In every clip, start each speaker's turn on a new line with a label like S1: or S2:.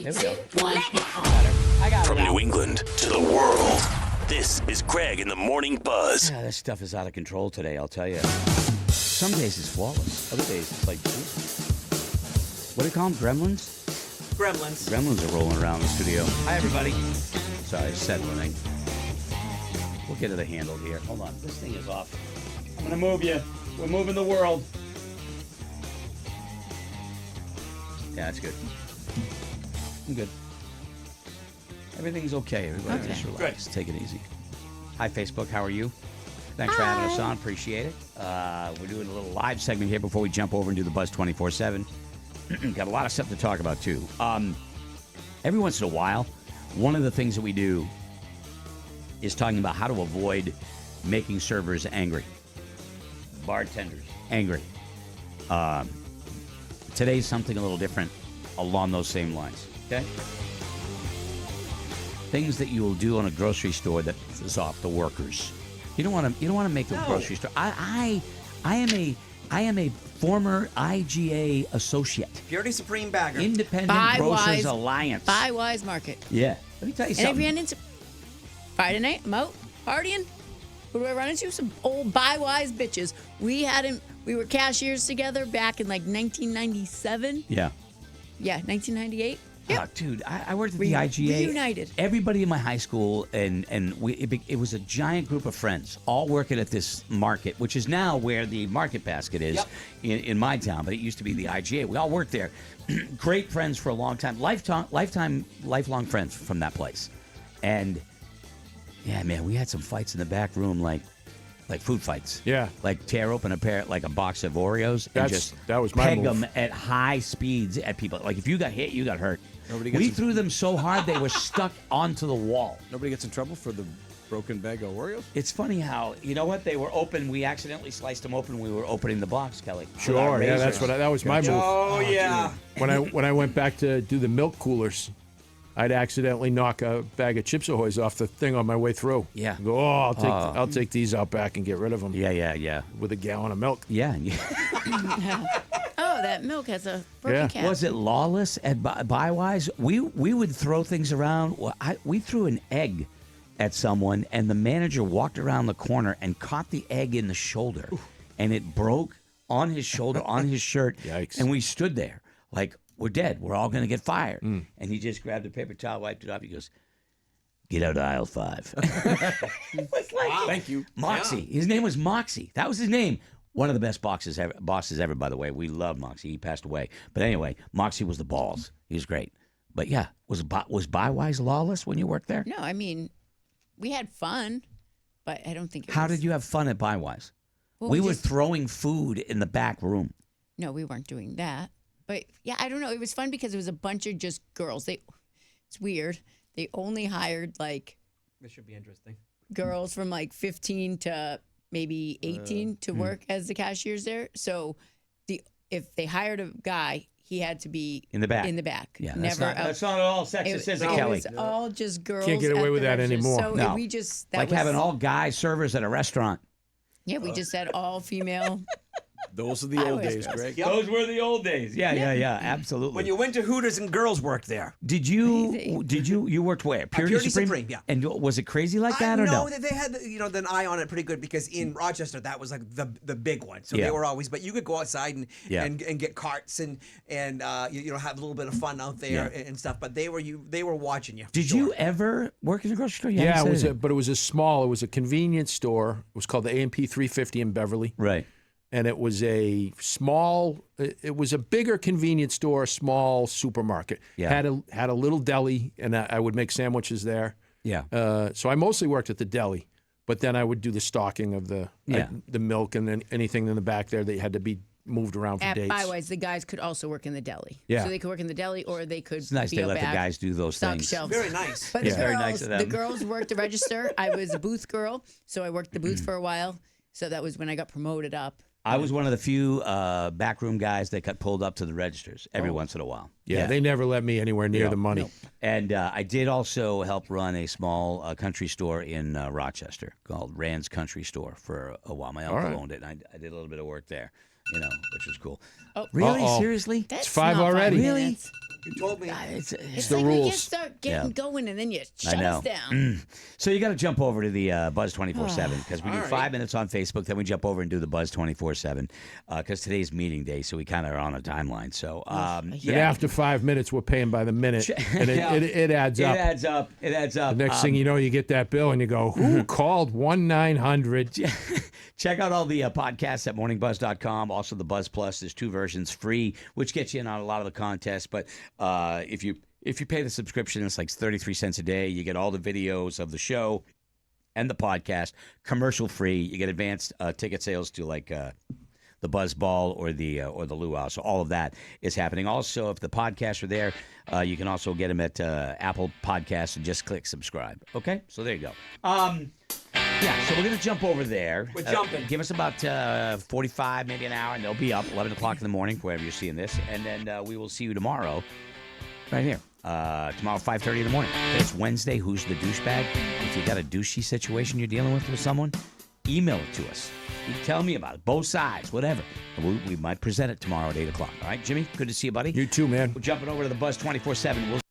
S1: There we go.
S2: I got it.
S3: From New England to the world, this is Greg in the Morning Buzz.
S1: Yeah, this stuff is out of control today, I'll tell you. Some days it's flawless. Other days it's like, what do you call them? Gremlins?
S2: Gremlins.
S1: Gremlins are rolling around the studio. Hi, everybody. Sorry, settling. We'll get it a handle here. Hold on. This thing is off. I'm going to move you. We're moving the world. Yeah, that's good. I'm good. Everything's okay. Everybody just relax. Take it easy. Hi, Facebook. How are you? Thanks for having us on. Appreciate it. We're doing a little live segment here before we jump over and do the Buzz 24/7. Got a lot of stuff to talk about, too. Every once in a while, one of the things that we do is talking about how to avoid making servers angry. Bartenders angry. Today's something a little different along those same lines. Okay? Things that you will do on a grocery store that pisses off the workers. You don't want to make a grocery store. I am a former IGA associate.
S2: Purity Supreme bagger.
S1: Independent Grocers Alliance.
S4: Buy Wise Market.
S1: Yeah. Let me tell you
S4: And if
S1: something.
S4: you run into Friday night, I'm out partying. Who do I run into? Some old Buy Wise bitches. We were cashiers together back in like 1997.
S1: Yeah.
S4: Yeah, 1998. Yep.
S1: Oh, dude, I worked at the IGA.
S4: Reunited.
S1: Everybody in my high school, and it was a giant group of friends, all working at this market, which is now where the Market Basket is in my town, but it used to be the IGA. We all worked there. Great friends for a long time. Lifelong friends from that place. And, yeah, man, we had some fights in the back room, like food fights.
S5: Yeah.
S1: Like tear open a box of Oreos and just
S5: that was my
S1: peg
S5: move.
S1: them at high speeds at people. Like if you got hit, you got hurt.
S5: Nobody
S1: We
S5: gets
S1: threw them so hard they were stuck onto the wall.
S5: Nobody gets in trouble for the broken bag of Oreos?
S1: It's funny how, you know what, they were open. We accidentally sliced them open when we were opening the box, Kelly. With our
S5: Sure, yeah,
S1: razors.
S5: that was my move.
S2: Oh, yeah.
S5: When I went back to do the milk coolers, I'd accidentally knock a bag of Chips Ahoy's off the thing on my way through.
S1: Yeah.
S5: Go, I'll take these out back and get rid of them.
S1: Yeah.
S5: With a gallon of milk.
S1: Yeah.
S4: Oh, that milk has a broken cap.
S1: Was it lawless at Buywise? We would throw things around. Well, we threw an egg at someone, and the manager walked around the corner and caught the egg in the shoulder, and it broke on his shoulder, on his shirt.
S5: Yikes.
S1: And we stood there like, we're dead. We're all going to get fired. And he just grabbed a paper towel, wiped it off. He goes, get out of aisle 5. It was like,
S5: Thank you.
S1: Moxie. His name was Moxie. That was his name. One of the best bosses ever, by the way. We love Moxie. He passed away. But anyway, Moxie was the balls. He was great. But yeah, was Buywise lawless when you worked there?
S4: No, I mean, we had fun, but I don't think it
S1: How
S4: was.
S1: did you have fun at Buywise?
S4: Well,
S1: we were
S4: just-
S1: throwing food in the back room.
S4: No, we weren't doing that. But yeah, I don't know. It was fun because it was a bunch of just girls. It's weird. They only hired like
S2: This should be interesting.
S4: girls from like 15 to maybe 18 to work as the cashiers there. So if they hired a guy, he had to be
S1: In the back.
S4: In the back.
S1: Yeah,
S4: never out.
S1: that's not at all sexist, is it,
S4: It
S1: Kelly?
S4: was all just girls.
S5: Can't get away
S4: at
S5: with
S4: the
S5: that
S4: register.
S5: anymore.
S4: So
S1: No.
S4: we just
S1: Like having all guy servers at a restaurant.
S4: Yeah, we just had all female.
S5: Those are the
S4: I
S5: old
S4: was
S5: days,
S4: girls.
S5: Greg.
S1: Those were the old days. Yeah, absolutely.
S2: When you went to Hooters and girls worked there.
S1: Did you worked where?
S2: Purity Supreme, yeah.
S1: And was it crazy like that
S2: I
S1: or
S2: know
S1: no?
S2: that they had the eye on it pretty good because in Rochester that was like the big one. So
S1: Yeah.
S2: they were always, but you could go outside and get carts and have a little bit of fun out there
S1: Yeah.
S2: and stuff. But they were watching you. for
S1: Did
S2: sure.
S1: you ever work in a grocery store? You
S5: Yeah,
S1: haven't said
S5: it was a convenience store. It was called the A&P 350 in Beverly.
S1: Right.
S5: And it was it was a bigger convenience store, small supermarket.
S1: Yeah.
S5: Had a little deli, and I would make sandwiches there.
S1: Yeah.
S5: So I mostly worked at the deli, but then I would do the stocking of the milk and then anything in the back there that had to be moved around for
S4: At
S5: dates.
S4: Buywise, the guys could also work in the deli.
S5: Yeah.
S4: So they could work in the deli or they could
S1: It's nice
S4: be
S1: they
S4: out
S1: let the
S4: back,
S1: guys do those
S4: stock
S1: things.
S4: shelves.
S2: Very nice.
S4: But
S5: Yeah.
S4: the
S1: Very
S4: girls,
S1: nice of them.
S4: the girls worked the register. I was a booth girl, so I worked the booth for a while. So that was when I got promoted up.
S1: I was one of the few backroom guys that got pulled up to the registers every once in a while.
S5: Yeah, they never let me anywhere near the money.
S1: And I did also help run a small country store in Rochester called Rand's Country Store for a while. My uncle owned it, and I did a little bit of work there. which was cool.
S4: Oh.
S1: Really?
S5: Uh-oh.
S1: Seriously?
S4: That's
S5: It's 5
S4: not
S5: already.
S1: Really?
S4: minutes.
S2: You told me.
S1: It's
S4: It's
S5: the
S4: like when you
S5: rules.
S4: start getting going and then you shut
S1: know.
S4: us down.
S1: So you got to jump over to the Buzz 24/7 because we do
S2: All right.
S1: 5 minutes on Facebook, then we jump over and do the Buzz 24/7 because today's meeting day, so we kind of are on a timeline. So
S5: And after 5 minutes, we're paying by the minute, and it adds
S1: it
S5: up.
S1: adds up. It adds up.
S5: The next thing you know, you get that bill, and you go, "Who called 1-900?"
S1: Check out all the podcasts at morningbuzz.com. Also, the Buzz Plus. There's 2 versions, free, which gets you in on a lot of the contests. But if you pay the subscription, it's like 33 cents a day. You get all the videos of the show and the podcast, commercial free. You get advanced ticket sales to like the Buzz Ball or the Luau. So all of that is happening. Also, if the podcasts are there, you can also get them at Apple Podcasts and just click subscribe. Okay, so there you go. Yeah, so we're going to jump over there.
S2: We're jumping.
S1: Give us about 45, maybe an hour, and they'll be up 11 o'clock in the morning, wherever you're seeing this. And then we will see you tomorrow, right here. Tomorrow, 5:30 in the morning. It's Wednesday. Who's the douchebag? If you got a douchey situation you're dealing with someone, email it to us. You tell me about it. Both sides, whatever. And we might present it tomorrow at 8 o'clock. All right, Jimmy? Good to see you, buddy.
S5: You too, man.
S1: We're jumping over to the Buzz 24/7. We'll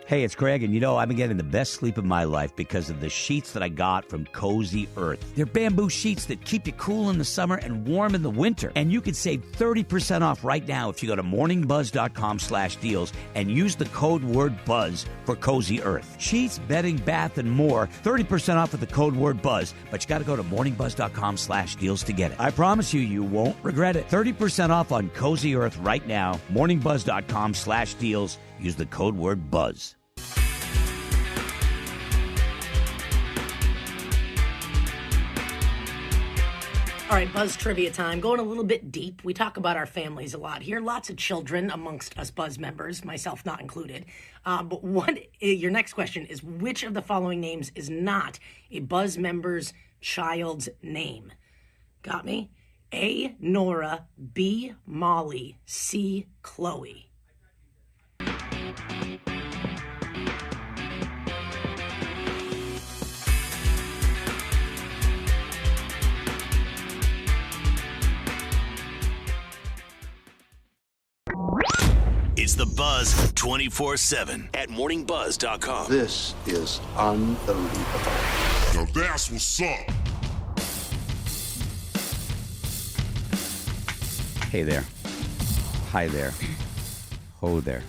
S1: Hey, it's Craig, and I've been getting the best sleep of my life because of the sheets that I got from Cozy Earth. They're bamboo sheets that keep you cool in the summer and warm in the winter. And you can save 30% off right now if you go to morningbuzz.com/deals and use the code word BUZZ for Cozy Earth. Sheets, bedding, bath, and more, 30% off with the code word BUZZ. But you got to go to morningbuzz.com/deals to get it. I promise you won't regret it. 30% off on Cozy Earth right now. morningbuzz.com/deals. Use the code word BUZZ.
S6: All right, Buzz trivia time. Going a little bit deep. We talk about our families a lot here. Lots of children amongst us Buzz members, myself not included. But your next question is, which of the following names is not a Buzz member's child's name? Got me? A, Nora. B, Molly. C, Chloe.
S3: It's the Buzz 24/7 at morningbuzz.com.
S7: This is unbelievable.
S8: Now that's what's up.
S1: Hey there. Hi there. Ho there.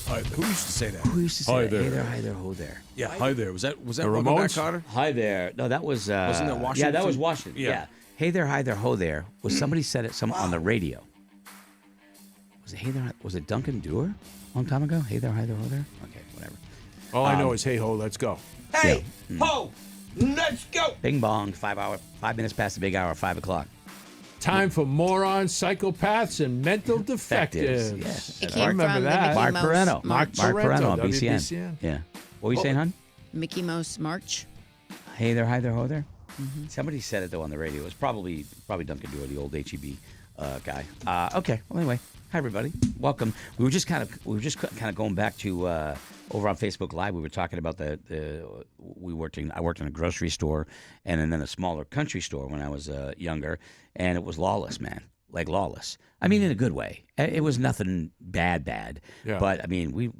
S9: Who used to say that?
S1: Who used to say
S5: Hi
S1: that?
S5: there.
S1: Hey there, hi there, ho there.
S9: Yeah, hi there. Was that
S5: The
S9: Welcome Back,
S5: Ramones?
S9: Carter?
S1: Hi there. No, that was...
S9: Wasn't that Washington?
S1: Yeah, that was Washington.
S9: Yeah.
S1: Yeah. Hey there, hi there, ho there. Was somebody said it on the radio. Was it hey there? Was it Duncan Dewar a long time ago? Hey there, hi there, ho there? Okay, whatever.
S5: All I know is, hey ho, let's go.
S2: Hey, ho, let's go.
S1: Bing bong, 5 minutes past the big hour, 5 o'clock.
S5: Time for morons, psychopaths, and mental defectives.
S1: Yes.
S4: It
S5: I
S4: came
S5: remember
S4: from
S5: that.
S4: the
S1: Mark
S4: Mickey Mouse
S1: Perreno. Mark
S4: March.
S1: Perreno on BCN.
S5: WBCN.
S1: Yeah. What were you saying, hon?
S4: Mickey Mouse March.
S1: Hey there, hi there, ho there. Somebody said it though on the radio. It was probably Duncan Dewar, the old HEB guy. Okay. Well, anyway, hi everybody. Welcome. We were just kind of going back to over on Facebook Live. We were talking about I worked in a grocery store and then a smaller country store when I was younger, and it was lawless, man. Like lawless. I mean, in a good way. It was nothing bad.
S5: Yeah.
S1: But I mean, we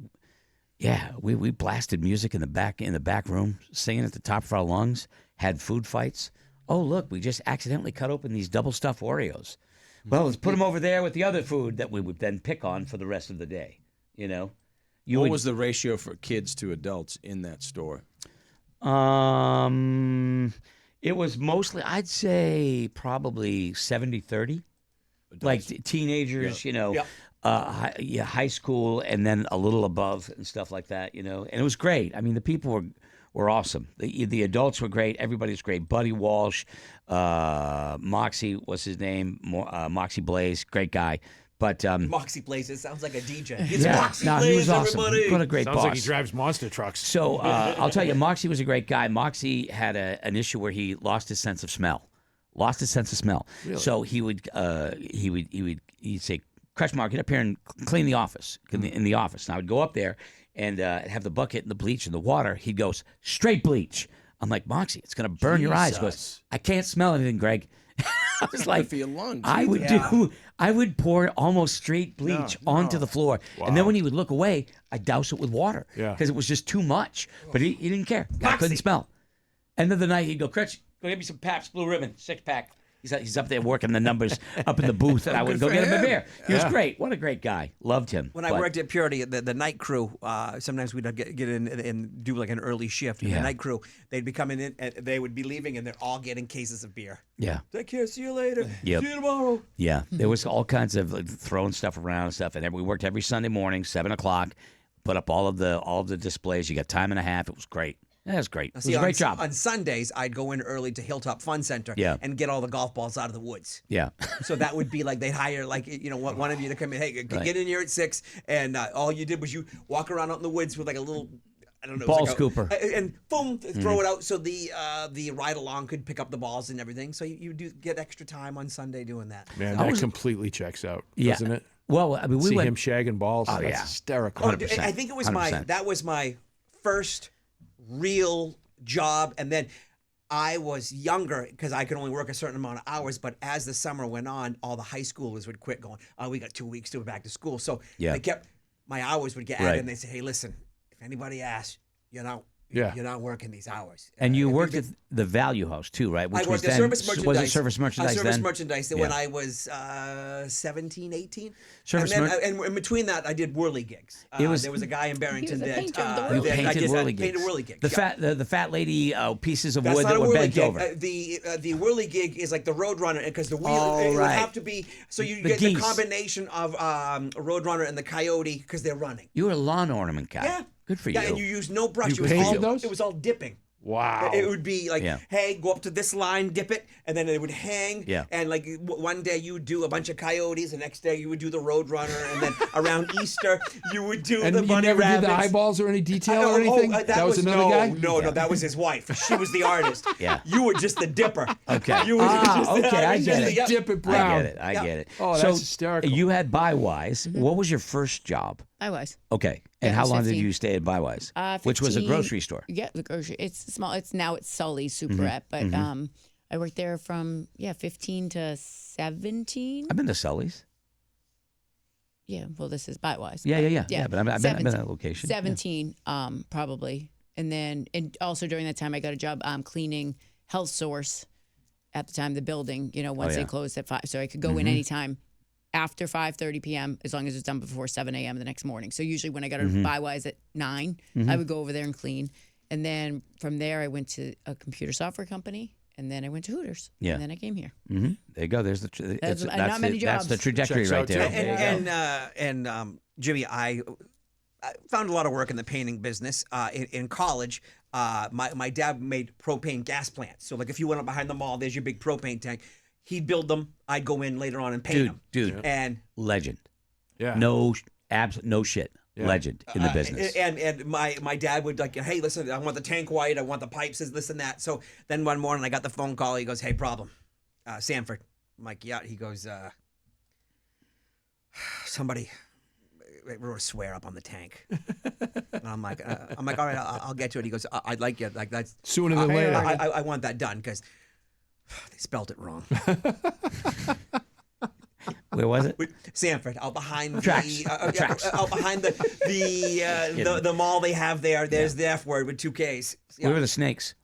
S1: blasted music in the back room, singing at the top of our lungs. Had food fights. Oh, look, we just accidentally cut open these double stuffed Oreos. Well, let's put them over there with the other food that we would then pick on for the rest of the day.
S9: What was the ratio for kids to adults in that store?
S1: It was mostly, I'd say, probably 70-30. Like teenagers, high school, and then a little above and stuff like that, And it was great. I mean, the people were awesome. The adults were great. Everybody's great. Buddy Walsh, Moxie was his name. Moxie Blaze, great guy. But
S2: Moxie Blaze, it sounds like a DJ. It's
S1: yeah,
S2: Moxie
S1: no,
S2: Blaze,
S1: he was awesome.
S2: everybody.
S1: What a great
S5: Sounds
S1: boss.
S5: like he drives monster trucks.
S1: So I'll tell you, Moxie was a great guy. Moxie had an issue where he lost his sense of smell. Really? So he'd say, Crush Mark, get up here and clean the office. In the office. And I would go up there, and have the bucket and the bleach and the water, he goes, straight bleach. I'm like, Moxie, it's going to burn your eyes. He goes, I can't smell anything, Greg. I was like,
S9: for your lungs.
S1: I would pour almost straight bleach onto the floor.
S5: Wow.
S1: And then when he would look away, I'd douse it with water
S5: Yeah.
S1: because it was just too much. But he didn't care. I couldn't smell. End of the night, he'd go, Critch, go get me some Pabst Blue Ribbon, 6-pack. He's up there working the numbers up in the booth, and I would go get him a beer. He was great. What a great guy. Loved him.
S2: When I worked at Purity, the night crew, sometimes we'd get in and do like an early shift. And the night crew, they'd be coming in, and they would be leaving, and they're all getting cases of beer.
S1: Yeah.
S2: Take care. See you later.
S1: Yep.
S2: See you tomorrow.
S1: Yeah. There was all kinds of throwing stuff around and stuff, and we worked every Sunday morning, 7 o'clock. Put up all of the displays. You got time and a half. It was great. That was great. It was a great job.
S2: On Sundays, I'd go in early to Hilltop Fun Center and get all the golf balls out of the woods.
S1: Yeah.
S2: So that would be like they'd hire one of you to come in. Hey, get in here at 6, and all you did was you walk around out in the woods with like a little, I don't know,
S1: ball
S2: like
S1: scooper,
S2: and boom, throw it out so the ride along could pick up the balls and everything. So you do get extra time on Sunday doing that.
S5: Man, that completely checks out, doesn't it?
S1: Well, I mean, we
S5: see
S1: went
S5: him shagging balls.
S1: Oh,
S5: That's hysterical.
S1: 100%.
S2: I think it was
S1: 100%.
S2: that was my first real job, and then I was younger because I could only work a certain amount of hours. But as the summer went on, all the high schoolers would quit, going, "Oh, we got 2 weeks to go back to school." So they kept my hours would get added, and they say, "Hey, listen, if anybody asks, you're not working these hours."
S1: And you worked at the Value House too, right?
S2: I worked at Service Merchandise.
S1: Was it Service Merchandise then?
S2: Service Merchandise when I was 17, 18.
S1: Service
S2: and in between that, I did whirly gigs. There was a guy in Barrington that
S1: you painted whirly gigs.
S2: Painted whirly gigs.
S1: The fat lady pieces of wood
S2: not
S1: that
S2: a
S1: were
S2: whirly
S1: bent
S2: gig.
S1: over.
S2: The whirly gig is like the Roadrunner, because the wheel it would have to be so you get the combination of Roadrunner and the Coyote because they're running.
S1: You were a lawn ornament guy.
S2: Yeah.
S1: Good for you.
S2: Yeah, and you use no brush.
S5: You painted those?
S2: It was all dipping.
S5: Wow.
S2: It would be like, hey, go up to this line, dip it, and then it would hang.
S1: Yeah.
S2: And like one day you would do a bunch of coyotes, the next day you would do the Roadrunner, and then around Easter you would do
S5: and
S2: the bunny
S5: you never
S2: rabbits.
S5: did the eyeballs or any detail or anything? That was another guy?
S2: No, that was his wife. She was the artist.
S1: Yeah.
S2: You were just the dipper.
S1: Okay.
S2: You were just
S1: okay, I get it.
S5: Dip it brown.
S1: I get it.
S5: Oh, that's hysterical.
S1: You had Buywise. What was your first job?
S4: Buywise.
S1: Okay. And how long did you stay at Buywise?
S4: 15,
S1: which was a grocery store.
S4: Yeah, the grocery. It's small. It's Sully's Superette, but I worked there from 15 to 17.
S1: I've been to Sully's.
S4: Yeah, well, this is Buywise.
S1: Yeah. But I've been at that location.
S4: 17, probably, and also during that time I got a job cleaning Health Source at the time, the building. Once they closed at 5, so I could go in anytime after 5:30 p.m. as long as it was done before 7 a.m. the next morning. So usually when I got to Buywise at 9, I would go over there and clean. And then from there, I went to a computer software company, and then I went to Hooters.
S1: Yeah.
S4: And then I came here.
S1: There you go. There's
S4: That's not many
S1: that's the
S4: jobs.
S1: trajectory
S5: Checks
S1: right
S5: out,
S1: there.
S5: too.
S2: And Jimmy, I found a lot of work in the painting business. In college, my dad made propane gas plants. So like if you went up behind the mall, there's your big propane tank. He'd build them. I'd go in later on and paint them.
S1: Dude.
S2: And
S1: Legend.
S5: Yeah.
S1: No shit.
S5: Yeah.
S1: Legend in the business.
S2: And my dad would like, hey, listen, I want the tank white, I want the pipes, this and that. So then one morning I got the phone call. He goes, hey, problem, Sanford. I'm like, yeah. He goes, somebody wrote a swear up on the tank. And I'm like, all right, I'll get to it. He goes, I'd like you, like that's
S5: sooner than later.
S2: I want that done because they spelled it wrong.
S1: Where was it?
S2: Sanford, out behind
S1: Tracks.
S2: out behind the mall they have there. There's the F word with 2 Ks.
S1: Where were the snakes?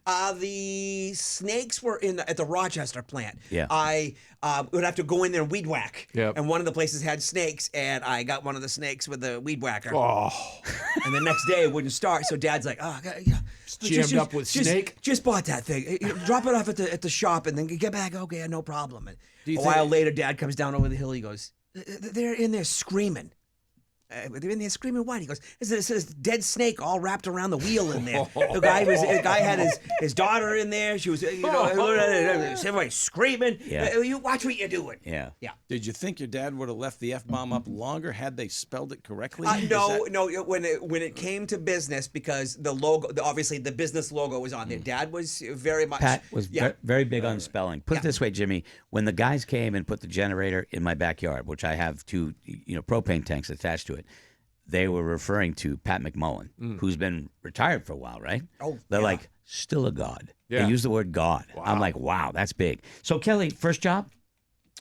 S2: The snakes were at the Rochester plant.
S1: Yeah.
S2: I would have to go in there and weed whack.
S5: Yep.
S2: And one of the places had snakes, and I got one of the snakes with the weed whacker.
S5: Oh.
S2: And the next day it wouldn't start. So Dad's like, yeah.
S5: Jammed up with snake?
S2: Just bought that thing. Drop it off at the shop and then get back. Okay, no problem. And a while later, Dad comes down over the hill. He goes, they're in there screaming. They're in there screaming what? He goes, there's this dead snake all wrapped around the wheel in there. The guy had his daughter in there. She was, everybody screaming.
S1: Yeah.
S2: You watch what you're doing.
S1: Yeah.
S9: Did you think your dad would have left the F-bomb up longer had they spelled it correctly?
S2: No. When it came to business, because the logo, obviously the business logo was on there. Dad was very much.
S1: Pat was very big on spelling. Put it this way, Jimmy. When the guys came and put the generator in my backyard, which I have 2, propane tanks attached to it, they were referring to Pat McMullen, who's been retired for a while, right?
S2: Oh,
S1: they're
S2: yeah.
S1: like still a god.
S5: Yeah.
S1: They use the word god. I'm like, wow, that's big. So Kelly, first job?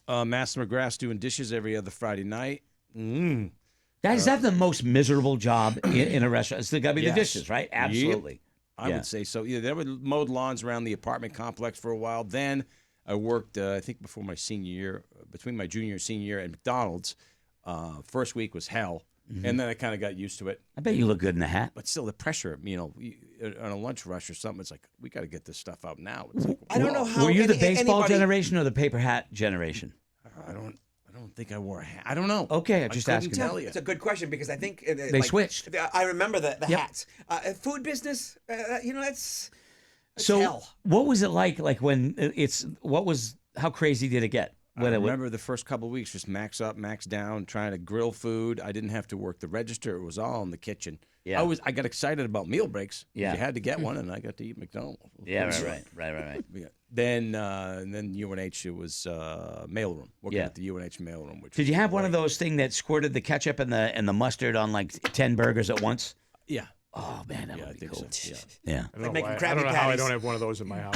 S9: Master McGrath's doing dishes every other Friday night.
S1: Is that the most miserable job in a restaurant? It's got to be the
S9: Yes.
S1: dishes, right? Absolutely.
S9: I would say so. Yeah, they would mowed lawns around the apartment complex for a while. Then I worked, I think, before my senior year, between my junior and senior year at McDonald's. First week was hell, and then I kind of got used to it.
S1: I bet you look good in the hat.
S9: But still, the pressure, on a lunch rush or something, it's like we got to get this stuff out now. It's like,
S2: I don't know how.
S1: Were you the baseball
S2: anybody,
S1: generation or the paper hat generation?
S9: I don't think I wore a hat. I don't know.
S1: Okay, I'm just
S9: couldn't
S1: asking.
S9: tell you.
S2: It's a good question because I think
S1: They switched.
S2: I remember the
S1: Yep.
S2: hats. Food business, that's
S1: So
S2: hell.
S1: what was it like when how crazy did it get?
S9: I remember the first couple of weeks just max up, max down, trying to grill food. I didn't have to work the register. It was all in the kitchen.
S1: Yeah.
S9: I got excited about meal breaks.
S1: Yeah.
S9: You had to get one, and I got to eat McDonald's.
S1: Yeah, right.
S9: Yeah. Then UNH, it was mailroom. Working
S1: Yeah.
S9: at the UNH mailroom. Which
S1: Did
S9: was
S1: you have one of
S9: great.
S1: those thing that squirted the ketchup and the mustard on like 10 burgers at once?
S9: Yeah.
S1: Oh man, that
S9: Yeah, I
S1: would be
S9: think
S1: cool.
S9: so. Yeah.
S1: Yeah.
S5: I don't know,
S2: making
S5: why, I
S2: Krabby
S5: don't know how I
S2: Patties.
S5: don't have one of those in my house.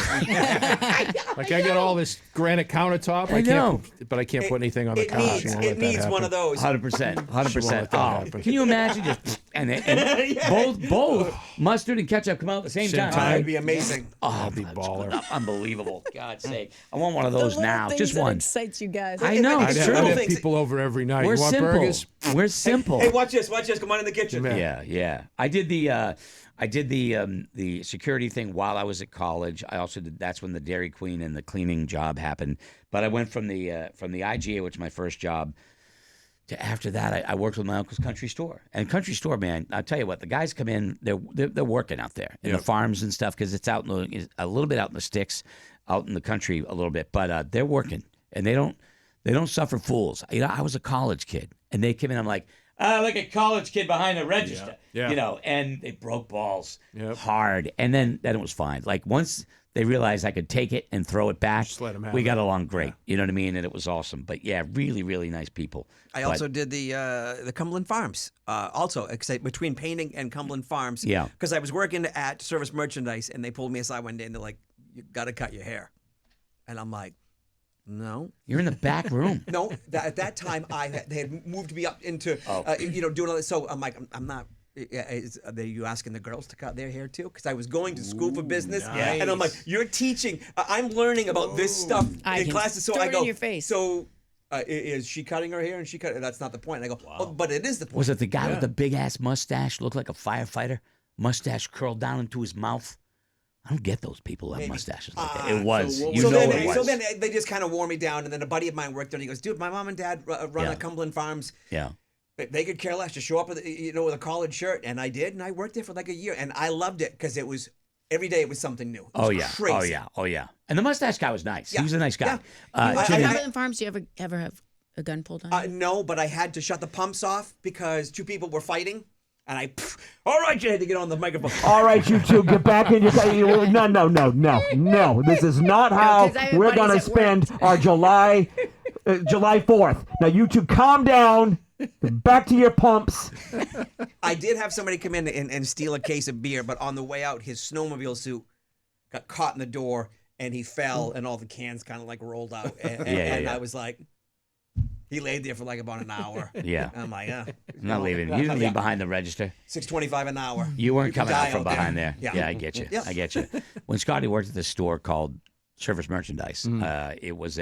S5: Like I got all this granite countertop.
S1: I know.
S5: But I can't put anything on the
S2: It
S5: couch.
S2: needs
S5: She won't let
S2: it
S5: that
S2: needs one
S5: happen.
S2: of those.
S1: 100%. 100%.
S5: let that happen.
S1: Can you imagine just and both mustard and ketchup come out at the same time?
S2: That'd be amazing.
S1: Oh,
S5: That'd be
S1: that's
S5: baller.
S1: unbelievable. God's sake. I want one of those
S4: The little
S1: now.
S4: things
S1: Just
S4: that
S1: one.
S4: excites you guys.
S1: I know.
S2: It's
S1: It's
S5: I'd
S1: true.
S5: have, I'd have
S2: things.
S5: people over every night.
S1: We're
S5: You want
S1: simple.
S5: burgers?
S1: We're simple.
S2: Hey, watch this. Come on in the kitchen.
S5: Yeah.
S1: Yeah. I did the security thing while I was at college. I also did. That's when the Dairy Queen and the cleaning job happened. But I went from the IGA, which was my first job, to after that I worked with my uncle's country store. And country store, man, I'll tell you what, the guys come in, they're working out there in the farms and stuff because it's out a little bit out in the sticks, out in the country a little bit. But they're working and they don't suffer fools. I was a college kid and they came in. I'm like, like a college kid behind the register,
S5: Yeah.
S1: and they broke balls
S5: Yep.
S1: hard. And then it was fine. Like once they realized I could take it and throw it back,
S5: Just let 'em have
S1: we
S5: it.
S1: got along great. You know what I mean? And it was awesome. But yeah, really, really nice people.
S2: I also did the Cumberland Farms. Also, except between painting and Cumberland Farms.
S1: Yeah.
S2: Because I was working at Service Merchandise, and they pulled me aside one day, and they're like, "You got to cut your hair," and I'm like, "No."
S1: You're in the back room.
S2: No, at that time they had moved me up into doing all this. So I'm like, I'm not. Are you asking the girls to cut their hair too? Because I was going to school for business, and I'm like, you're teaching. I'm learning about this stuff
S4: I
S2: in
S4: can
S2: classes. So
S4: throw
S2: I
S4: it
S2: go,
S4: in your face.
S2: So is she cutting her hair? And she cut. That's not the point. And I go, oh, but it is the point.
S1: Was it the guy with the big ass mustache, looked like a firefighter, mustache curled down into his mouth? I don't get those people who have mustaches like that. It was.
S9: so
S1: You
S2: so
S1: know
S2: then,
S1: it was.
S2: so then they just kind of wore me down, and then a buddy of mine worked there. And he goes, "Dude, my mom and dad run
S1: Yeah.
S2: a Cumberland Farms.
S1: Yeah.
S2: They could care less. Just show up with with a collared shirt." And I did, and I worked there for like a year, and I loved it because it was every day it was something new. It was
S1: Oh yeah.
S2: crazy.
S1: Oh yeah. Oh yeah. And the mustache guy was nice.
S2: Yeah.
S1: He was a nice guy.
S2: Yeah.
S1: Uh,
S2: I-
S1: Jimmy-
S4: Cumberland Farms, do you ever have a gun pulled on you?
S2: No, but I had to shut the pumps off because two people were fighting. And all right, you had to get on the microphone.
S10: All right, you two, get back in your car. No. This is not how
S4: 'cause I have
S10: we're going to
S4: buddies at work.
S10: spend our July 4th. Now, you two calm down. Back to your pumps.
S2: I did have somebody come in and steal a case of beer, but on the way out, his snowmobile suit got caught in the door, and he fell, and all the cans kind of like rolled out. And I was like, he laid there for like about an hour.
S1: Yeah.
S2: I'm like, yeah.
S1: I'm not leaving. You didn't leave behind the register.
S2: $6.25 an hour.
S1: You weren't
S2: could
S1: coming
S2: die
S1: out from
S2: out there.
S1: behind there.
S2: Yeah.
S1: Yeah, I get you.
S2: Yeah.
S1: I get you. When Scotty worked at this store called Service Merchandise, it was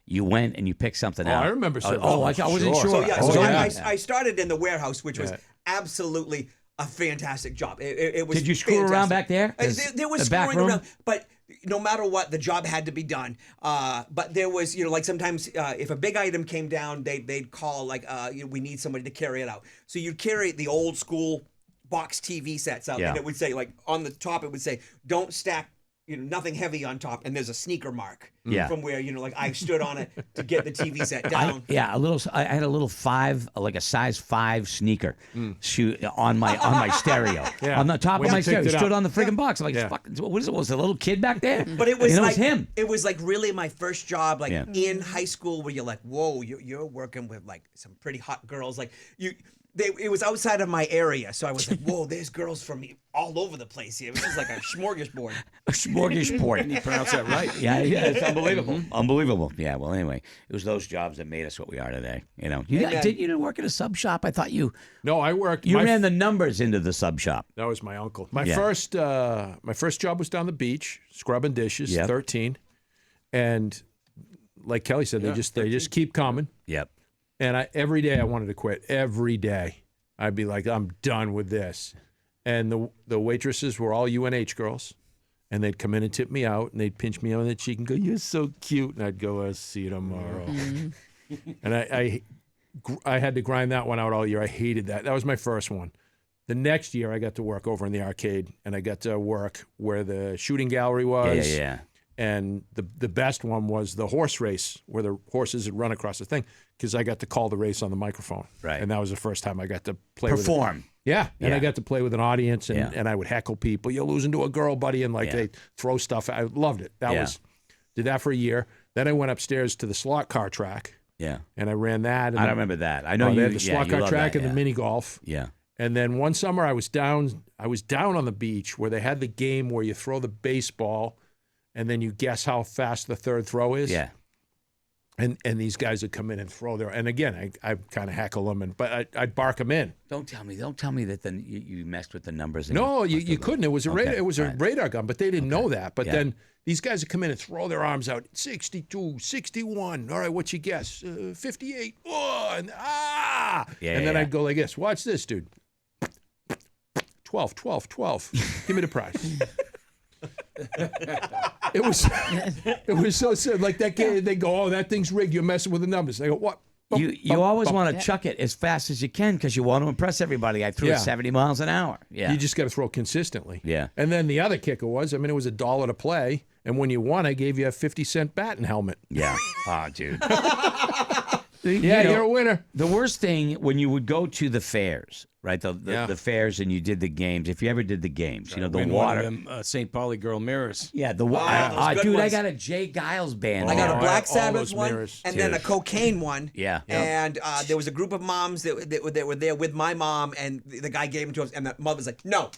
S1: you went and you picked something out.
S5: I remember Service.
S1: I wasn't
S5: Sure.
S1: sure.
S2: So
S5: yeah.
S2: I started in the warehouse, which was absolutely a fantastic job. It was.
S1: Did you screw around back there?
S2: There was
S1: The back
S2: screwing
S1: room?
S2: around, but no matter what, the job had to be done. But there was, like sometimes if a big item came down, they'd call like, we need somebody to carry it out. So you'd carry the old school box TV sets out,
S1: Yeah.
S2: and it would say like on the top, it would say, "Don't stack." Nothing heavy on top, and there's a sneaker mark from where like I stood on it to get the TV set down.
S1: I had a little like a size 5 sneaker shoe on my stereo.
S5: Yeah.
S1: On the top
S5: When
S1: of my
S5: you
S1: stereo.
S5: picked it
S1: Stood
S5: up.
S1: on the friggin' box. I'm like,
S5: Yeah.
S1: fucking, what is it? Was it a little kid back there?
S2: But it was
S1: And
S2: like
S1: it was him.
S2: It was like really my first job, like
S1: Yeah.
S2: in high school, where you're like, whoa, you're working with like some pretty hot girls. Like it was outside of my area, so I was like, "Whoa, there's girls from all over the place here." It was like a smorgasbord.
S1: A smorgasbord.
S9: You pronounce that right.
S1: Yeah, it's unbelievable. Unbelievable. Yeah, well, anyway, it was those jobs that made us what we are today. You know, you didn't work at a sub shop? I thought you.
S5: No, I worked.
S1: You ran the numbers into the sub shop.
S5: That was my uncle. My first job was down the beach, scrubbing dishes. 13, and like Kelly said, they just keep coming.
S1: Yep.
S5: And every day I wanted to quit. Every day I'd be like, I'm done with this. And the waitresses were all UNH girls, and they'd come in and tip me out, and they'd pinch me on the cheek and go, "You're so cute," and I'd go, "I'll see you tomorrow." And I had to grind that one out all year. I hated that. That was my first one. The next year I got to work over in the arcade, and I got to work where the shooting gallery was.
S1: Yeah.
S5: And the best one was the horse race, where the horses would run across the thing, because I got to call the race on the microphone.
S1: Right.
S5: And that was the first time I got to
S1: perform.
S5: And I got to play with an audience, and I would heckle people. "You're losing to a girl, buddy," and they throw stuff. I loved it. Did that for a year. Then I went upstairs to the slot car track.
S1: Yeah.
S5: And I ran that. And
S1: I don't remember that. I know
S5: they
S1: you
S5: had the slot car track and the mini golf.
S1: Yeah.
S5: And then one summer I was down on the beach where they had the game where you throw the baseball and then you guess how fast the third throw is.
S1: Yeah.
S5: And these guys would come in and throw their, and again, I kind of heckle them, but I'd bark them in.
S1: Don't tell me that then you messed with the numbers.
S5: No, you couldn't. It was a radar. It was a radar gun, but they didn't know that. But then these guys would come in and throw their arms out. 62, 61. All right, what's your guess? 58. Oh, and then I'd go like this. Watch this, dude. 12. Give me the prize. It was so sad. Like that game, they go, "Oh, that thing's rigged. You're messing with the numbers." They go, "What?"
S1: You always want to chuck it as fast as you can because you want to impress everybody. I threw it 70 miles an hour. Yeah.
S5: You just got to throw consistently.
S1: Yeah.
S5: And then the other kicker was, it was $1 to play, and when you won, I gave you a 50-cent batting helmet.
S1: Yeah. Oh, dude.
S5: You're a winner.
S1: The worst thing when you would go to the fairs, right? The fairs, and you did the games. If you ever did the games, the water.
S9: One of them, St. Pauli girl mirrors.
S1: Yeah, dude,
S2: ones.
S1: I got a Jay Giles band.
S2: I got a Black Sabbath
S5: those
S2: one,
S5: mirrors.
S2: and then a cocaine one.
S1: Yeah.
S2: And there was a group of moms that were there with my mom, and the guy gave them to us, and the mother's like, no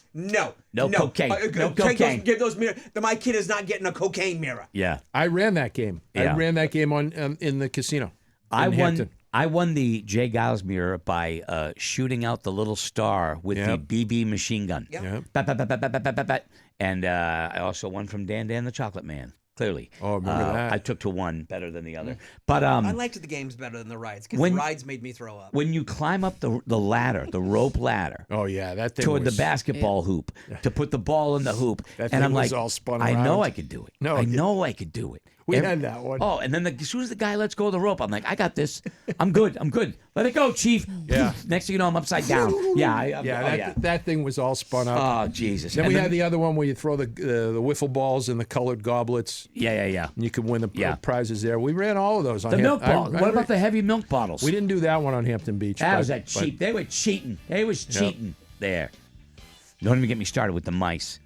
S1: cocaine. No cocaine.
S2: Give those mirrors. My kid is not getting a cocaine mirror.
S1: Yeah.
S5: I ran that game.
S1: Yeah.
S5: I ran that game on in the casino.
S1: I won the Jay Giles mirror by shooting out the little star with the BB machine gun.
S2: Yep.
S1: And I also won from Dan the Chocolate Man. Clearly.
S5: Oh, remember that.
S1: I took to one better than the other. But
S2: I liked the games better than the rides because the rides made me throw up.
S1: When you climb up the ladder, the rope ladder.
S5: Oh yeah, that thing
S1: toward
S5: was,
S1: the basketball hoop to put the ball in the hoop.
S5: That
S1: and
S5: thing
S1: I'm
S5: was
S1: like,
S5: all spun
S1: I
S5: around.
S1: know I could do it.
S5: No,
S1: I know I could do it.
S5: We had that one.
S1: Oh, and then as soon as the guy lets go of the rope, I'm like, I got this. I'm good. Let it go, Chief.
S5: Yeah.
S1: Next thing you know, I'm upside down.
S5: That thing was all spun up.
S1: Oh, Jesus.
S5: Then we had the other one where you throw the wiffle balls in the colored goblets.
S1: Yeah.
S5: And you could win the prizes there. We ran all of those on
S1: the milk bottles. What about the heavy milk bottles?
S5: We didn't do that one on Hampton Beach.
S1: That was cheap. They were cheating. There. Don't even get me started with the mice.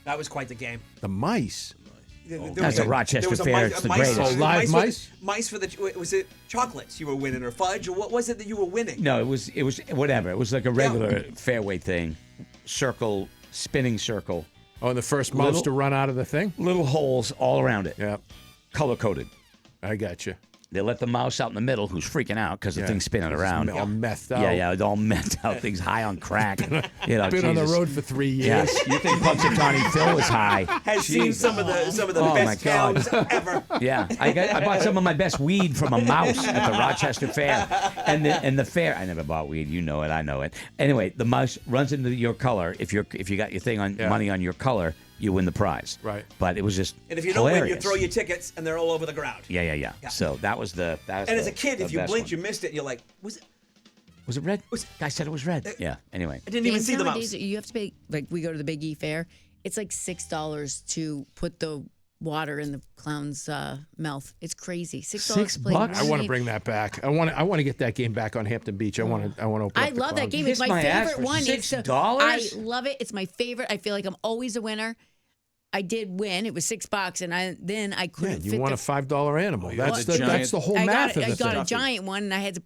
S2: That was quite the game.
S5: The mice.
S1: That's a Rochester Fair. It's the greatest.
S5: Oh, live mice?
S2: Mice for was it chocolates you were winning or fudge or what was it that you were winning?
S1: No, it was whatever. It was like a regular fairway thing. Circle, spinning circle.
S5: Oh, and the first mouse to run out of the thing?
S1: Little holes all around it.
S5: Yeah.
S1: Color coded.
S5: I got you.
S1: They let the mouse out in the middle, who's freaking out because the thing's spinning around.
S5: All methed out.
S1: Yeah, it's all methed out. Thing's high on crack.
S5: Been on the road for 3 years.
S1: Yes, you think Punxsutawney Phil is high?
S2: Has seen some of the best towns ever.
S1: Yeah, I bought some of my best weed from a mouse at the Rochester Fair, and the fair. I never bought weed. You know it. I know it. Anyway, the mouse runs into your color. If you got your thing on money on your color, you win the prize.
S5: Right.
S1: But it was just
S2: and if you don't win, you throw your tickets, and they're all over the ground.
S1: Yeah. So that was the.
S2: And as a kid, if you blinked, you missed it. And you're like, was
S1: it red? Guy said it was red. Yeah. Anyway,
S2: I didn't even see the mouse.
S4: You have to pay. Like we go to the Big E Fair. It's like $6 to put the water in the clown's mouth. It's crazy. $6.
S5: I want to bring that back. I want to get that game back on Hampton Beach. I want to open
S4: I
S5: up the
S4: love that
S5: clown.
S4: game. It's my favorite one.
S1: $6?
S4: I love it. It's my favorite. I feel like I'm always a winner. I did win. It was $6, and I couldn't.
S5: You won a $5 animal. That's the whole math of the
S4: I got
S5: thing.
S4: a giant one, and I had to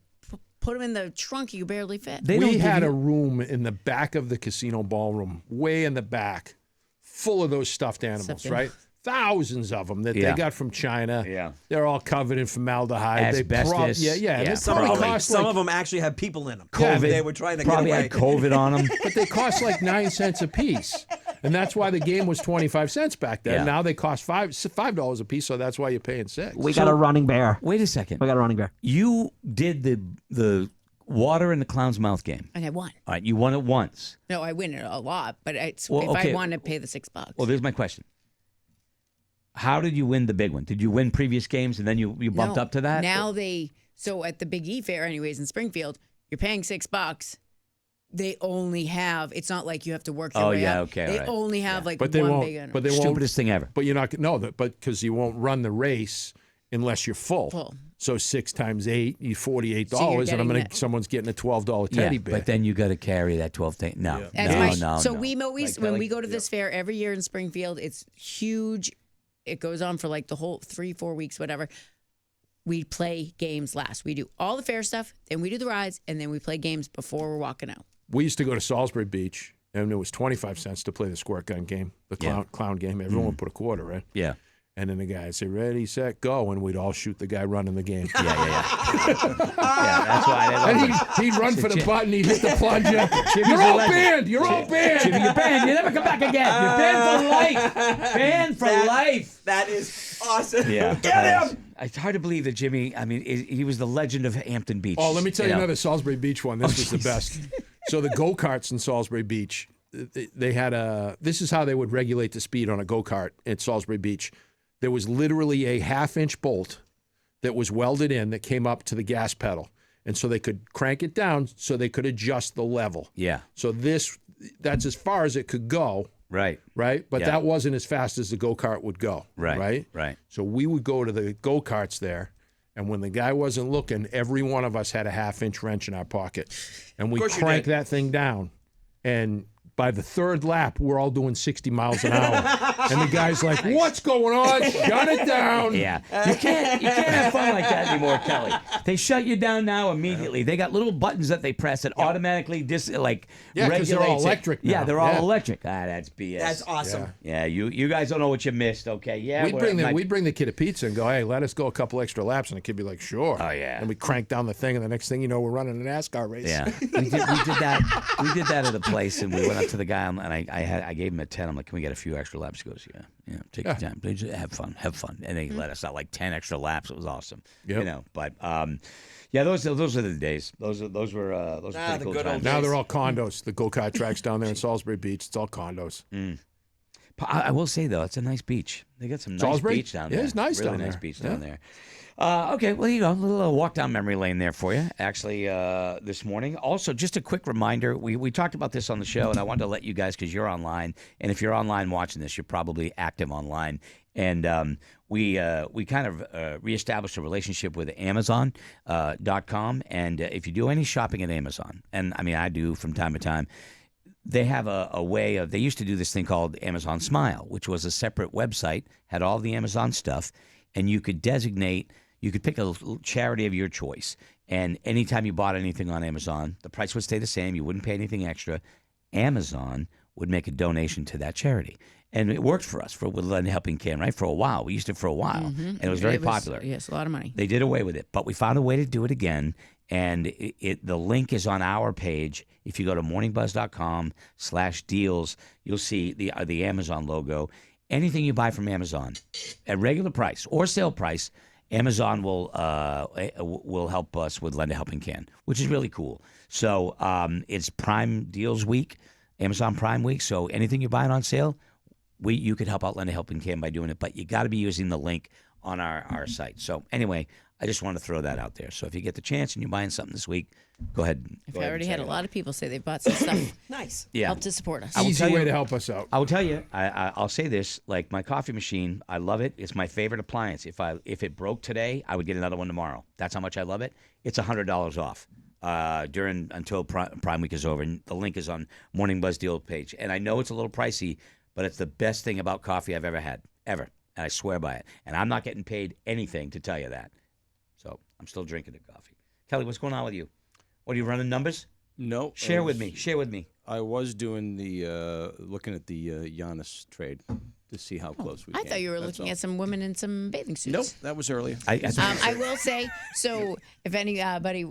S4: put them in the trunk, you could barely fit.
S5: We had a room in the back of the casino ballroom, way in the back, full of those stuffed animals, right? Thousands of them that they got from China.
S1: Yeah.
S5: They're all covered in formaldehyde.
S1: Asbestos.
S2: Some of them actually have people in them.
S1: COVID.
S2: They were trying to
S1: probably
S2: get away.
S1: had COVID on them.
S5: But they cost like 9 cents a piece. And that's why the game was 25 cents back then.
S1: Yeah.
S5: Now they cost $5 a piece, so that's why you're paying $6.
S10: We got a running bear.
S1: Wait a second.
S10: We got a running bear.
S1: You did the water in the clown's mouth game.
S4: And I won.
S1: All right, you won it once.
S4: No, I win it a lot, but if
S1: okay.
S4: I want to pay the $6.
S1: Well, there's my question. How did you win the big one? Did you win previous games and then you bumped
S4: No.
S1: up to that?
S4: Now so at the Big E Fair, anyways, in Springfield, you're paying $6. They only have. It's not like you have to work your way up.
S1: Okay,
S4: They
S1: right.
S4: only have like
S5: But they
S4: one
S5: won't.
S4: big one.
S5: But they won't.
S1: Stupidest thing ever.
S5: But you're not. No, but because you won't run the race unless you're full.
S4: Full.
S5: So 6 times 8, you $48,
S4: So you're
S5: and
S4: getting
S5: someone's getting a $12 teddy bear.
S1: But then you got to carry that 12 thing. No, no.
S4: So we always, when we go to this fair every year in Springfield, it's huge. It goes on for like the whole 3-4 weeks, whatever. We play games last. We do all the fair stuff, then we do the rides, and then we play games before we're walking out.
S5: We used to go to Salisbury Beach, and it was 25 cents to play the squirt gun game, the clown game. Everyone would put a quarter, right?
S1: Yeah.
S5: And then the guy would say, ready, set, go, and we'd all shoot the guy running the game.
S1: Yeah. Yeah, that's why I love
S5: And he'd run for the button, he'd hit the plunger.
S1: Jimmy's
S5: You're
S1: a
S5: all
S1: legend.
S5: banned! You're all banned!
S1: Jimmy, you're banned. You never come back again. You're banned for life. Banned for life.
S2: That is awesome.
S1: Yeah.
S2: Get him!
S1: It's hard to believe that Jimmy, I mean, he was the legend of Hampton Beach.
S5: Oh, let me tell you
S1: know?
S5: another Salisbury Beach one. This was the best. So the go-karts in Salisbury Beach, they had this is how they would regulate the speed on a go-kart at Salisbury Beach. There was literally a half-inch bolt that was welded in that came up to the gas pedal. And so they could crank it down so they could adjust the level.
S1: Yeah.
S5: So that's as far as it could go.
S1: Right.
S5: Right? But
S1: Yeah.
S5: that wasn't as fast as the go-kart would go.
S1: Right.
S5: Right? So we would go to the go-karts there, and when the guy wasn't looking, every one of us had a half-inch wrench in our pocket. And we crank that thing down. And by the third lap, we're all doing 60 miles an hour. And the guy's like, what's going on? Shut it down.
S1: Yeah. You can't have fun like that anymore, Kelly. They shut you down now immediately. They got little buttons that they press that automatically regulates
S5: because they're all electric now.
S1: Yeah, they're all electric. That's BS.
S2: That's awesome.
S1: Yeah, you guys don't know what you missed, okay? Yeah.
S5: We'd bring the kid a pizza and go, hey, let us go a couple extra laps. And the kid would be like, sure.
S1: Oh, yeah.
S5: And we crank down the thing, and the next thing you know, we're running a NASCAR race.
S1: Yeah, we did that. We did that at a place, and we went up to the guy, and I gave him a 10. I'm like, can we get a few extra laps? He goes, yeah, take your time. Please have fun, and they let us out like 10 extra laps. It was awesome.
S5: Yep.
S1: You know, but yeah, those are the days. Those were pretty
S2: the
S1: cool
S2: good
S1: times.
S2: old
S5: Now they're all condos. The go-kart tracks down there in Salisbury Beach, it's all condos.
S1: I will say though, it's a nice beach. They got some nice
S5: Salisbury?
S1: beach down
S5: Yeah,
S1: there.
S5: it's nice
S1: really
S5: down
S1: nice
S5: there.
S1: beach
S5: Yeah.
S1: down there. Okay, well, you know, a little walk down memory lane there for you, actually, this morning. Also, just a quick reminder, we talked about this on the show, and I wanted to let you guys, because you're online, and if you're online watching this, you're probably active online. And we kind of reestablished a relationship with Amazon.com. And if you do any shopping at Amazon, and I mean, I do from time to time, they have a way of, they used to do this thing called Amazon Smile, which was a separate website, had all the Amazon stuff, and you could pick a charity of your choice. And anytime you bought anything on Amazon, the price would stay the same. You wouldn't pay anything extra. Amazon would make a donation to that charity. And it worked for us with Lend a Helping Hand, right? For a while. We used it for a while. And it was very popular.
S4: Yes, a lot of money.
S1: They did away with it. But we found a way to do it again. And the link is on our page. If you go to morningbuzz.com/deals, you'll see the Amazon logo. Anything you buy from Amazon at regular price or sale price, Amazon will help us with Lend a Helping Hand, which is really cool. So it's Prime Deals Week, Amazon Prime Week. So anything you buy on sale, you could help out Lend a Helping Hand by doing it. But you got to be using the link on our site. So anyway, I just want to throw that out there. So if you get the chance and you're buying something this week, go ahead.
S4: I already had a lot of people say they bought some stuff.
S2: Nice.
S1: Yeah.
S4: Help to support us.
S5: Easy way to help us out.
S1: I will tell you, I'll say this, like my coffee machine, I love it. It's my favorite appliance. If it broke today, I would get another one tomorrow. That's how much I love it. It's $100 off until Prime Week is over. And the link is on Morning Buzz Deal page. And I know it's a little pricey, but it's the best thing about coffee I've ever had, ever. And I swear by it. And I'm not getting paid anything to tell you that. So I'm still drinking the coffee. Kelly, what's going on with you? What are you running numbers?
S9: No.
S1: Share with me. Share with me.
S9: I was doing the looking at the Giannis trade to see how close we
S4: I
S9: came.
S4: thought you were
S9: That's
S4: looking
S9: all.
S4: at some women in some bathing suits.
S9: Nope, that was earlier.
S4: I will say, so if anybody,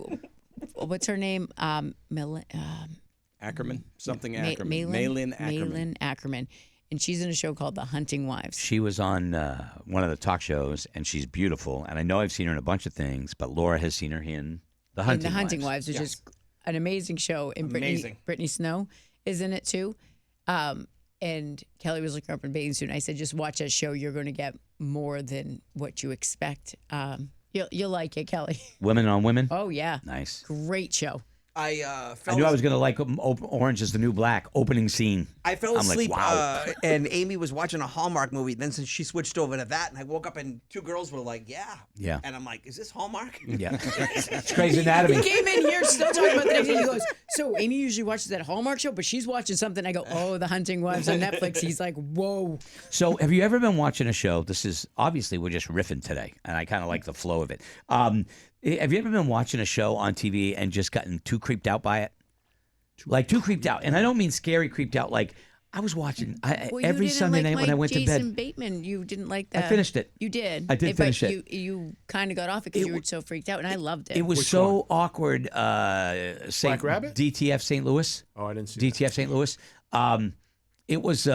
S4: what's her name?
S9: Ackerman? Something Ackerman.
S4: Malin
S9: Ackerman.
S4: Malin Ackerman. And she's in a show called The Hunting Wives.
S1: She was on one of the talk shows, and she's beautiful. And I know I've seen her in a bunch of things, but Laura has seen her in The Hunting
S4: Wives, which is an amazing show. And Brittany Snow is in it too. And Kelly was looking up in bathing suit, and I said, just watch that show. You're going to get more than what you expect. You'll like it, Kelly.
S1: Women on Women?
S4: Oh, yeah.
S1: Nice.
S4: Great show.
S1: I knew I was going to like Orange is the New Black opening scene.
S2: I fell asleep,
S1: like, wow.
S2: and Amy was watching a Hallmark movie. Then since she switched over to that, and I woke up and two girls were like, "Yeah." And I'm like, "Is this Hallmark?"
S1: Yeah. It's Grey's Anatomy.
S4: He came in here still talking about the next thing. He goes, so Amy usually watches that Hallmark show, but she's watching something. I go, oh, The Hunting Wives on Netflix. He's like, whoa.
S1: So have you ever been watching a show? This is obviously we're just riffing today, and I kind of like the flow of it. Have you ever been watching a show on TV and just gotten too creeped out by it? Like too creeped out, and I don't mean scary creeped out. Like I was watching every Sunday night when I went to bed.
S4: Jason Bateman, you didn't like that.
S1: I finished it.
S4: You did.
S1: I did finish
S4: but
S1: it.
S4: You kind of got off it because you were so freaked out, and I loved it.
S1: It was so awkward.
S5: Black Rabbit?
S1: DTF St. Louis.
S5: Oh, I didn't see
S1: DTF St. Louis. It was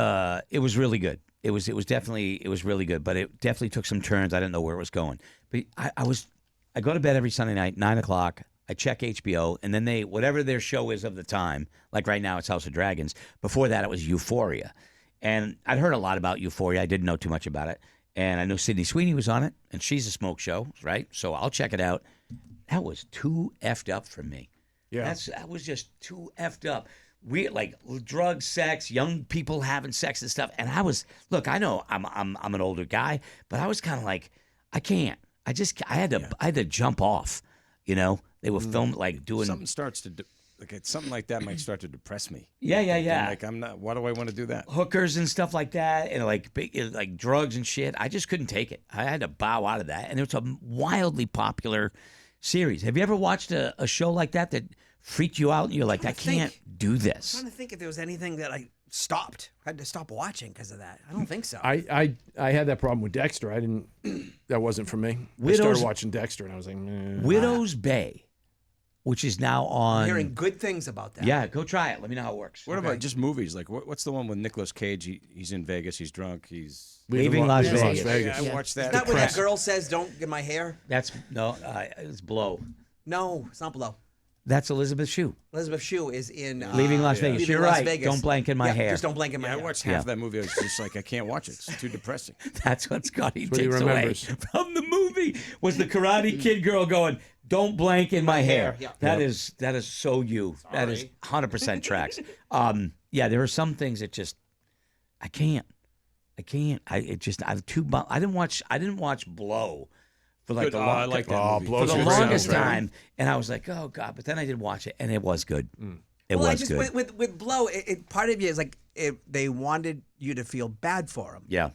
S1: really good. It was really good, but it definitely took some turns. I didn't know where it was going. But I go to bed every Sunday night, 9:00. I check HBO, and then whatever their show is of the time, like right now it's House of Dragons. Before that, it was Euphoria. And I'd heard a lot about Euphoria. I didn't know too much about it. And I know Sydney Sweeney was on it, and she's a smoke show, right? So I'll check it out. That was too effed up for me.
S5: Yeah.
S1: That was just too effed up. Weird, like drugs, sex, young people having sex and stuff. And I know I'm an older guy, but I was kind of like, I can't. I had to jump off, you know? They were filmed like doing
S9: something something like that might start to depress me.
S1: Yeah.
S9: And like I'm not. Why do I want to do that?
S1: Hookers and stuff like that, and like drugs and shit. I just couldn't take it. I had to bow out of that. And it was a wildly popular series. Have you ever watched a show like that freaked you out? And you're like, I can't do this.
S2: I'm trying to think if there was anything that I stopped. I had to stop watching because of that. I don't think so.
S5: I had that problem with Dexter. I didn't. That wasn't for me. I started watching Dexter, and I was like,
S1: Widow's Bay, which is now on.
S2: I'm hearing good things about that.
S1: Yeah, go try it. Let me know how it works.
S9: What about just movies? Like what's the one with Nicolas Cage? He's in Vegas. He's drunk. He's
S1: Leaving Las Vegas.
S9: I watched that.
S2: Is that where that girl says, "Don't get my hair"?
S1: That's it's Blow.
S2: No, it's not Blow.
S1: That's Elizabeth Shue.
S2: Elizabeth Shue is in
S1: Leaving Las Vegas.
S2: Leaving
S1: You're
S2: Las
S1: right.
S2: Vegas.
S1: Don't blank in my hair.
S2: Just don't blank in my hair.
S9: I watched half of that movie. I was just like, I can't watch it. It's too depressing.
S1: That's what Scotty
S5: what he
S1: takes away
S5: remembers.
S1: from the movie was the Karate Kid girl going, "Don't blank in my hair."
S2: Yeah.
S1: That is so you.
S2: Sorry.
S1: That is 100% tracks. Yeah, there are some things that just I can't. I didn't watch Blow. For like
S9: Good. I like that movie.
S1: For the
S5: Blow's
S1: longest
S5: great.
S1: time, and I was like, "Oh God!" But then I did watch it, and it was good. It
S2: Well,
S1: was good.
S2: with Blow, part of you is like they wanted you to feel bad for him.
S1: Yeah.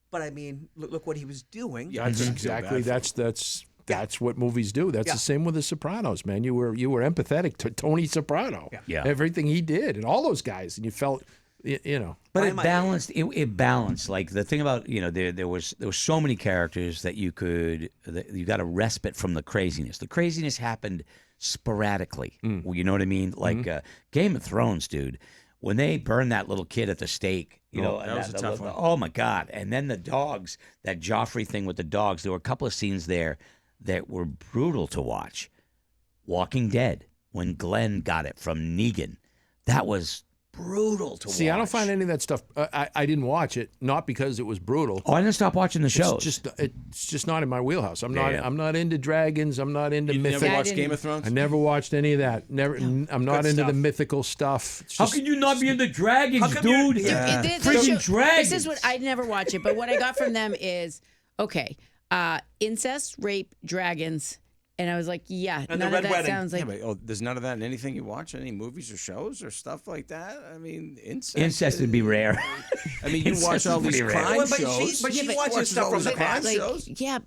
S2: But I mean, look what he was doing.
S9: Yeah,
S5: That's exactly. That's what movies do. That's the same with The Sopranos, man. You were empathetic to Tony Soprano.
S1: Yeah.
S5: Everything he did, and all those guys, and you felt, you know.
S1: But it balanced. It balanced. Like the thing about there was so many characters that you got a respite from the craziness. The craziness happened sporadically. You know what I mean? Like Game of Thrones, dude. When they burned that little kid at the stake,
S9: that was a tough one.
S1: Oh my God! And then the dogs, that Joffrey thing with the dogs. There were a couple of scenes there that were brutal to watch. Walking Dead, when Glenn got it from Negan, that was brutal to watch.
S5: See, I don't find any of that stuff. I didn't watch it, not because it was brutal.
S1: Oh, I didn't stop watching the shows.
S5: It's just not in my wheelhouse. I'm
S1: Yeah.
S5: not into dragons. I'm not into
S9: You
S5: mythical.
S9: never watched Game of Thrones?
S5: I never watched any of that. Never. I'm not into the mythical stuff. It's
S1: How
S5: just-
S1: can you not be into dragons,
S2: How come you-
S1: dude?
S2: Yeah.
S1: Freaking dragons.
S4: This is what I'd never watch it, but what I got from them is incest, rape, dragons, and I was like, yeah,
S2: And
S4: none
S2: the
S4: of
S2: Red
S4: that
S2: Wedding.
S4: sounds like.
S9: Yeah, but there's none of that in anything you watch, any movies or shows or stuff like that. I mean, incest.
S1: Incest would be rare.
S9: I mean, you watch all these
S1: Incest is pretty rare.
S9: crime
S2: Well, but
S9: shows.
S2: she
S9: You
S2: watches
S9: watch
S2: stuff
S9: all
S2: from
S9: these
S2: the
S9: crime
S2: past.
S9: shows.
S4: Yeah,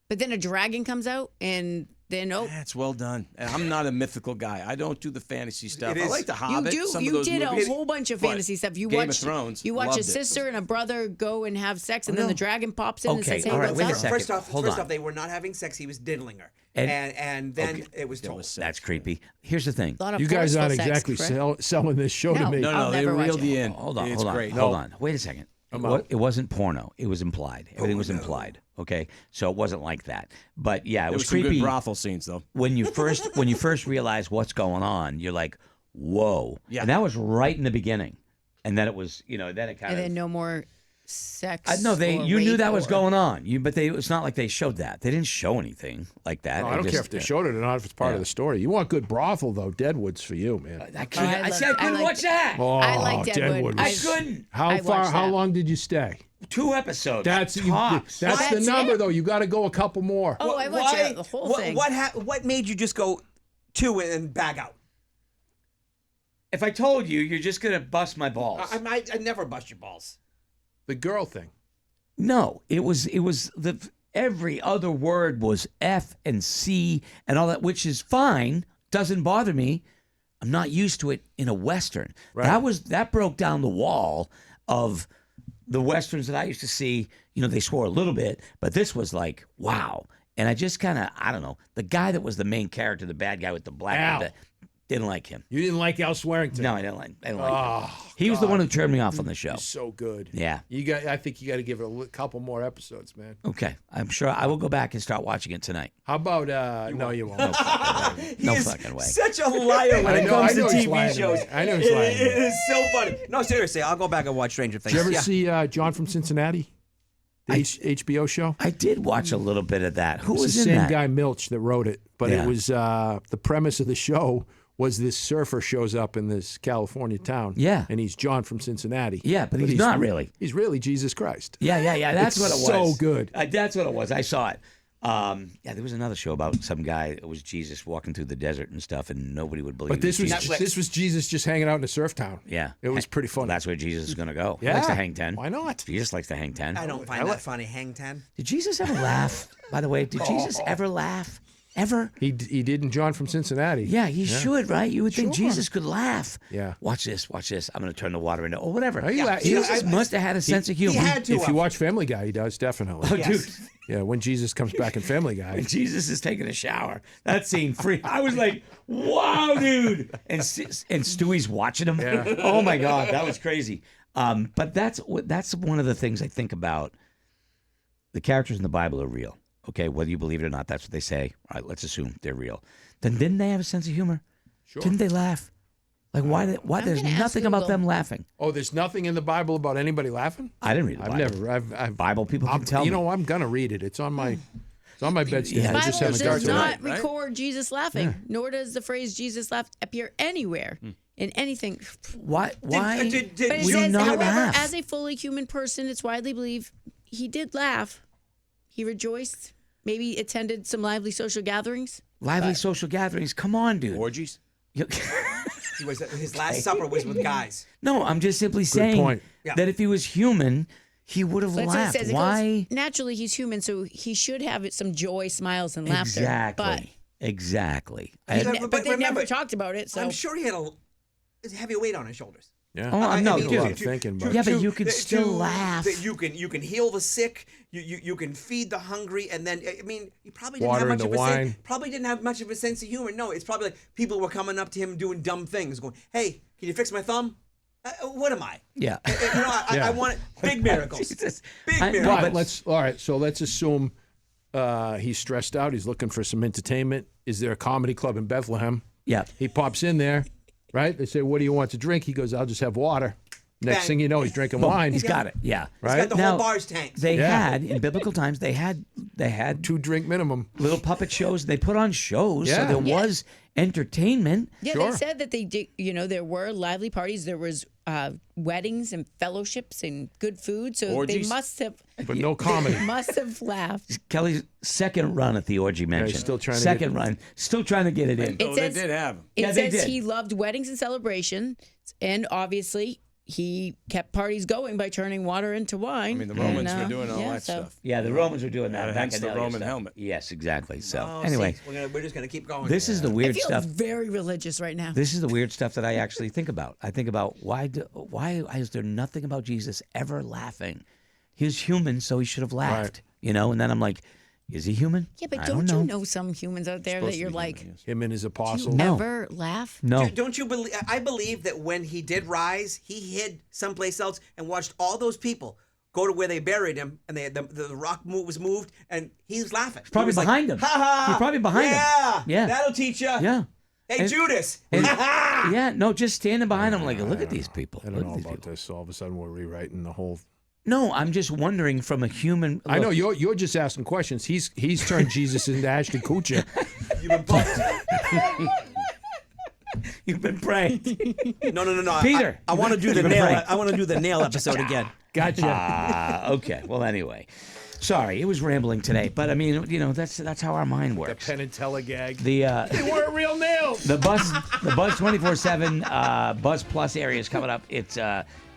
S4: but then a dragon comes out and then nope.
S9: That's well done. And I'm not a mythical guy. I don't do the fantasy stuff.
S2: It
S9: I
S2: is-
S9: like the
S4: You
S9: Hobbit.
S4: do.
S9: Some of
S4: You
S9: those
S4: did
S9: movies,
S4: a whole bunch of
S9: but
S4: fantasy stuff. You
S9: Game of
S4: watched.
S9: Thrones,
S4: You watch
S9: loved
S4: a
S9: it.
S4: sister and a brother go and have sex, and then the dragon pops in and
S1: Okay,
S4: says, "Hey,
S1: all right,
S4: what's
S1: wait a
S4: up?"
S1: second. Hold
S2: first
S1: on.
S2: off, they were not having sex. He was diddling her,
S1: And-
S2: and then it was told.
S1: That's creepy. Here's the thing.
S4: A lot of
S5: You guys
S4: forceful
S5: aren't
S4: sex,
S5: exactly
S4: correct?
S5: selling this show to
S4: No.
S5: me.
S9: No,
S4: I'll
S9: they
S4: never watch
S9: reeled
S4: it.
S9: you in.
S1: Hold on,
S9: It's
S1: hold on,
S9: great.
S1: hold on. Wait a second.
S5: I'm out.
S1: It wasn't porno. It was implied. Everything was implied. Okay, so it wasn't like that. But yeah, it
S9: There
S1: was
S9: was some
S1: creepy
S9: good brothel scenes, though.
S1: when you first realize what's going on. You're like, whoa.
S9: Yeah.
S1: And that was right in the beginning, and then it was, then it kind
S4: And
S1: of.
S4: then no more sex.
S1: No,
S4: or
S1: you knew
S4: rape
S1: that was
S4: or-
S1: going on. It's not like they showed that. They didn't show anything like that.
S5: No, I
S1: It
S5: don't
S1: just-
S5: care if they showed it or not, if it's part
S1: Yeah.
S5: of the story. You want good brothel, though. Deadwood's for you, man.
S1: I can't. I said I couldn't
S4: like-
S1: watch that.
S5: Oh,
S4: I like Deadwood.
S5: was-
S1: I couldn't.
S5: How
S4: I
S5: far?
S4: watched
S5: How
S4: that.
S5: long did you stay?
S1: 2 episodes.
S5: That's
S1: tops.
S5: that's the
S4: That's
S5: number,
S4: it?
S5: though. You got to go a couple more.
S4: Oh, I watched the whole thing.
S2: What made you just go 2 and back out?
S1: If I told you, you're just gonna bust my balls.
S2: I never bust your balls.
S5: The girl thing.
S1: No, it was every other word was F and C and all that, which is fine, doesn't bother me. I'm not used to it in a Western.
S5: Right.
S1: That broke down the wall of the Westerns that I used to see. They swore a little bit, but this was like, wow. And I just kind of, I don't know, the guy that was the main character, the bad guy with the black,
S5: Al.
S1: didn't like him.
S5: You didn't like Al Swearington.
S1: No, I didn't like him.
S5: Oh,
S1: He was the one who turned me off on the show.
S5: he's so good.
S1: Yeah.
S5: I think you got to give it a couple more episodes, man.
S1: Okay, I'm sure I will go back and start watching it tonight.
S5: How about? No, you won't.
S1: No fucking way.
S2: Such a liar when
S5: I
S2: it
S5: know-
S2: comes
S5: I
S2: to
S5: know he's
S2: TV
S5: lying to
S2: shows.
S5: me. I know he's lying to me.
S2: It is so funny. No, seriously, I'll go back and watch Stranger Things.
S5: Did you ever
S2: Yeah.
S5: see John from Cincinnati? The HBO show?
S1: I did watch a little bit of that. Who
S5: It's
S1: was
S5: the
S1: in
S5: same
S1: that?
S5: guy Milch that wrote it, but
S1: Yeah.
S5: it was the premise of the show was this surfer shows up in this California town.
S1: Yeah.
S5: And he's John from Cincinnati.
S1: Yeah, but he's not really.
S5: He's really Jesus Christ.
S1: Yeah. That's
S5: It's
S1: what it was.
S5: so good.
S1: That's what it was. I saw it. There was another show about some guy. It was Jesus walking through the desert and stuff, and nobody would believe.
S5: But this
S1: it
S5: was
S1: Jesus.
S5: this was Jesus just hanging out in a surf town.
S1: Yeah,
S5: It was pretty
S1: Well,
S5: funny.
S1: that's where Jesus is going to go.
S5: Yeah.
S1: He likes to hang 10.
S5: Why not?
S1: Jesus likes to hang 10.
S2: I don't find that funny. Hang 10.
S1: Did Jesus ever laugh? By the way, did Jesus ever laugh? Ever?
S5: He did in John from Cincinnati.
S1: Yeah, he should, right? You would think
S5: Sure.
S1: Jesus could laugh.
S5: Yeah.
S1: Watch this. I'm going to turn the water into, or whatever.
S5: Oh, he
S1: Jesus must have had a sense of humor.
S2: He had to.
S5: If you watch Family Guy, he does definitely.
S1: Oh,
S2: Yes.
S1: dude.
S5: Yeah, when Jesus comes back in Family Guy.
S1: When Jesus is taking a shower, that scene free. I was like, wow, dude. And Stewie's watching him.
S5: Yeah.
S1: Oh my God, that was crazy. But that's one of the things I think about. The characters in the Bible are real. Okay, whether you believe it or not, that's what they say. All right, let's assume they're real. Then didn't they have a sense of humor?
S5: Sure.
S1: Didn't they laugh? Like why? There's
S4: gonna ask
S1: nothing about
S4: Google.
S1: them laughing.
S5: Oh, there's nothing in the Bible about anybody laughing?
S1: I didn't read the
S5: I've
S1: Bible.
S5: never. I've
S1: Bible people can tell
S5: You
S1: me.
S5: know, I'm gonna read it. It's on my bedstand.
S1: Yeah.
S5: I
S4: The
S5: just
S4: Bible
S5: haven't
S4: does
S5: got to
S4: not
S5: it.
S9: right?
S4: record Jesus laughing, nor does the phrase Jesus laughed appear anywhere in anything.
S1: Why? Why?
S2: did-
S4: But it
S1: would you
S4: says,
S1: not
S4: however,
S1: laugh?
S4: as a fully human person, it's widely believed he did laugh. He rejoiced, maybe attended some lively social gatherings.
S1: Lively social gatherings. Come on, dude.
S9: Orgies?
S2: His last supper was with guys.
S1: No, I'm just simply saying
S5: point.
S2: Yeah.
S1: that if he was human, he would have
S4: That's what it
S1: laughed.
S4: says. It
S1: Why?
S4: goes, naturally, he's human, so he should have some joy, smiles, and laughter.
S1: Exactly. Exactly.
S4: But they never talked about it. So
S2: I'm sure he had a heavy weight on his shoulders.
S5: Yeah.
S1: Oh,
S2: I
S1: no,
S2: mean,
S5: a lot
S1: dude.
S5: of thinking, but
S1: Yeah, but you can still laugh.
S2: You can heal the sick. You can feed the hungry, and then I mean, he probably didn't
S5: Water
S2: have much
S5: in
S2: of
S5: the
S2: a
S5: wine.
S2: sense. Probably didn't have much of a sense of humor. No, it's probably like people were coming up to him doing dumb things, going, "Hey, can you fix my thumb? What am I?
S1: Yeah.
S2: I
S5: Yeah.
S2: want big miracles.
S1: Jesus.
S2: Big
S1: I-
S2: miracles.
S5: But all right. So let's assume he's stressed out. He's looking for some entertainment. Is there a comedy club in Bethlehem?
S1: Yeah.
S5: He pops in there, right? They say, "What do you want to drink?" He goes, "I'll just have water." Next
S2: Bang.
S5: thing you know, he's drinking wine.
S1: He's got it. Yeah.
S5: Right?
S2: Got the
S1: Now,
S2: whole bar's tanks.
S1: They
S5: Yeah.
S1: had in biblical times. They had
S5: 2-drink minimum.
S1: little puppet shows. They put on shows,
S5: Yeah.
S1: so there was entertainment.
S4: yeah,
S5: Sure.
S4: they said that they did. You know, there were lively parties. There was weddings and fellowships and good food. So
S9: Orgies?
S4: they must have
S5: But no comedy.
S4: laughed.
S1: Kelly's second run at the orgy mention.
S5: he's still trying to
S1: second
S5: get-
S1: run, still trying to get it in.
S4: It
S9: Oh,
S4: says-
S9: they did have him.
S4: It
S1: Yeah, they
S4: says
S1: did.
S4: he loved weddings and celebrations, and obviously he kept parties going by turning water into wine.
S9: I mean, the Romans were doing all that stuff.
S1: Yeah, the Romans were doing that.
S9: Yeah,
S1: back
S9: hence
S1: in
S9: the
S1: earlier
S9: Roman
S1: stuff.
S9: helmet.
S1: Yes, exactly. So
S2: Oh,
S1: anyway,
S2: see, we're just gonna keep going.
S1: this is the
S4: I
S1: weird
S4: feel
S1: stuff.
S4: very religious right now.
S1: This is the weird stuff that I actually think about. I think about why is there nothing about Jesus ever laughing? He was human, so he should have laughed, you know. And then I'm like, is he human?
S4: Yeah, but
S1: I
S4: don't
S1: know.
S4: you know some humans out there that you're like,
S5: Him and his apostles.
S1: No.
S4: ever laugh?
S1: No.
S2: Don't you believe? I believe that when he did rise, he hid someplace else and watched all those people go to where they buried him, and the rock was moved, and he's laughing.
S1: Probably
S2: He was
S1: behind
S2: like,
S1: him.
S2: Ha ha!
S1: He's probably behind him.
S2: Yeah,
S1: Yeah.
S2: that'll teach you.
S1: Yeah.
S2: Hey,
S1: And-
S2: Judas.
S1: and-
S2: Ha ha!
S1: Yeah, no, just standing behind him, like, look at these people.
S5: I
S1: Look
S5: don't
S1: at
S5: know
S1: these
S5: about
S1: people.
S5: this. All of a sudden, we're rewriting the whole.
S1: No, I'm just wondering from a human.
S5: I know
S1: look,
S5: you're just asking questions. He's turned Jesus into Ashton Kutcher.
S2: You've been pumped.
S1: You've been praying.
S2: No.
S1: Peter,
S2: I want to do the
S1: you've been
S2: nail.
S1: praying.
S2: I want to do the nail episode again.
S5: Gotcha.
S1: Okay. Well, anyway, sorry, it was rambling today, but I mean, you know, that's how our mind
S5: The
S1: works.
S5: Penn and Teller gag.
S1: The
S5: They weren't real nails.
S1: the Buzz 24/7 Buzz Plus area is coming up. It's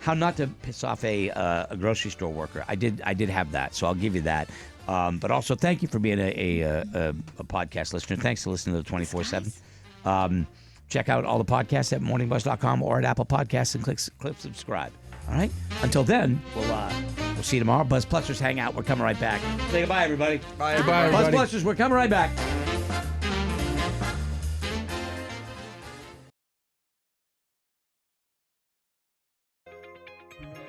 S1: how not to piss off a grocery store worker. I did have that, so I'll give you that. But also, thank you for being a podcast listener. Thanks for listening to the 24/7. Check out all the podcasts at morningbuzz.com or at Apple Podcasts and click subscribe. All right. Until then, we'll see you tomorrow. Buzz Plussers hang out. We're coming right back. Say goodbye, everybody.
S2: Bye,
S5: Goodbye,
S1: Buzz
S5: everybody.
S1: Plussers, we're coming right back.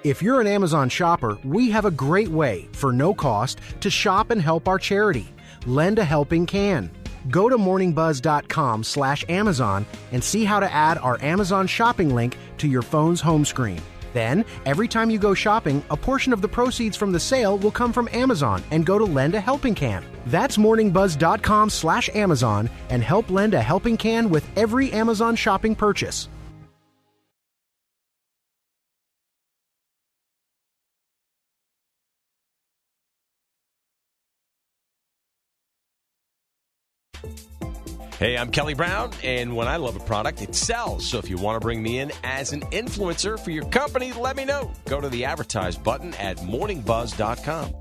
S11: If you're an Amazon shopper, we have a great way, for no cost, to shop and help our charity, Lend a Helping Can. Go to morningbuzz.com/Amazon and see how to add our Amazon shopping link to your phone's home screen. Then, every time you go shopping, a portion of the proceeds from the sale will come from Amazon and go to Lend a Helping Can. That's morningbuzz.com/Amazon and help lend a helping can with every Amazon shopping purchase.
S12: Hey, I'm Kelly Brown, and when I love a product, it sells. So if you want to bring me in as an influencer for your company, let me know. Go to the advertise button at morningbuzz.com.